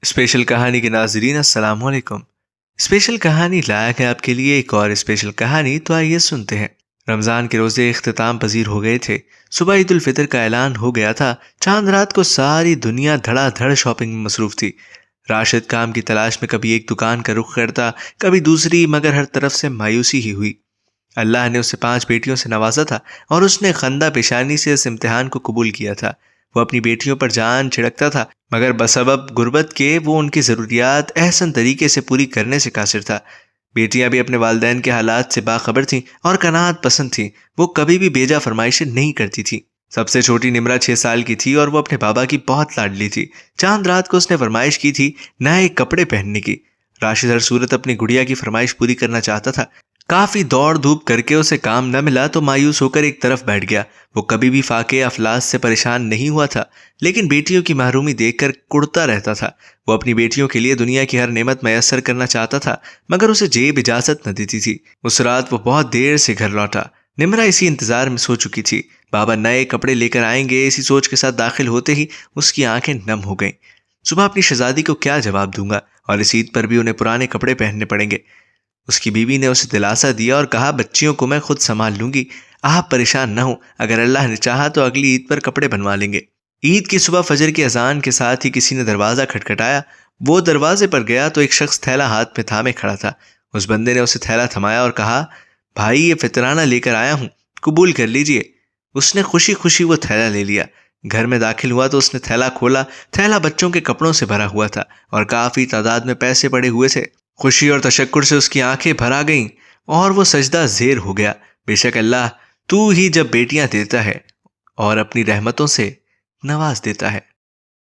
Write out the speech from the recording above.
Special کہانی کے ناظرین السلام علیکم۔ اسپیشل کہانی لایا ہے آپ کے لیے ایک اور اسپیشل کہانی، تو آئیے سنتے ہیں۔ رمضان کے روزے اختتام پذیر ہو گئے تھے، صبح عید الفطر کا اعلان ہو گیا تھا۔ چاند رات کو ساری دنیا دھڑا دھڑ شاپنگ میں مصروف تھی۔ راشد کام کی تلاش میں کبھی ایک دکان کا رخ کرتا، کبھی دوسری، مگر ہر طرف سے مایوسی ہی ہوئی۔ اللہ نے اسے 5 بیٹیوں سے نوازا تھا اور اس نے خندہ پیشانی سے اس امتحان کو قبول کیا تھا۔ وہ اپنی بیٹیوں پر جان چھڑکتا تھا، مگر بسبب غربت کے وہ ان کی ضروریات احسن طریقے سے پوری کرنے سے قاصر تھا۔ بیٹیاں بھی اپنے والدین کے حالات سے باخبر تھیں اور قناعت پسند تھیں۔ وہ کبھی بھی بیجا فرمائشیں نہیں کرتی تھیں۔ سب سے چھوٹی نمرہ 6 سال کی تھی اور وہ اپنے بابا کی بہت لاڈلی تھی۔ چاند رات کو اس نے فرمائش کی تھی نئے کپڑے پہننے کی۔ راشد ہر صورت اپنی گڑیا کی فرمائش پوری کرنا چاہتا تھا۔ کافی دوڑ دھوپ کر کے اسے کام نہ ملا تو مایوس ہو کر ایک طرف بیٹھ گیا۔ وہ کبھی بھی فاقے افلاس سے پریشان نہیں ہوا تھا، لیکن بیٹیوں کی محرومی دیکھ کر کڑتا رہتا تھا۔ وہ اپنی بیٹیوں کے لیے دنیا کی ہر نعمت میسر کرنا چاہتا تھا، مگر اسے جیب اجازت نہ دیتی تھی۔ اس رات وہ بہت دیر سے گھر لوٹا۔ نمرہ اسی انتظار میں سو چکی تھی، بابا نئے کپڑے لے کر آئیں گے، اسی سوچ کے ساتھ داخل ہوتے ہی اس کی آنکھیں نم ہو گئیں۔ صبح اپنی شہزادی کو کیا جواب دوں گا، اور اس عید پر بھی انہیں پرانے کپڑے پہننے پڑیں گے۔ اس کی بیوی نے اسے دلاسا دیا اور کہا بچیوں کو میں خود سنبھال لوں گی، آپ پریشان نہ ہوں، اگر اللہ نے چاہا تو اگلی عید پر کپڑے بنوا لیں گے۔ عید کی صبح فجر کی اذان کے ساتھ ہی کسی نے دروازہ کھٹکھٹایا۔ وہ دروازے پر گیا تو ایک شخص تھیلا ہاتھ میں تھامے کھڑا تھا۔ اس بندے نے اسے تھیلا تھمایا اور کہا بھائی یہ فطرانہ لے کر آیا ہوں، قبول کر لیجئے۔ اس نے خوشی خوشی وہ تھیلا لے لیا۔ گھر میں داخل ہوا تو اس نے تھیلا کھولا۔ تھیلا بچوں کے کپڑوں سے بھرا ہوا تھا اور کافی تعداد میں پیسے پڑے ہوئے تھے۔ خوشی اور تشکر سے اس کی آنکھیں بھر آ گئیں اور وہ سجدہ زیر ہو گیا۔ بے شک اللہ تو ہی جب بیٹیاں دیتا ہے اور اپنی رحمتوں سے نواز دیتا ہے۔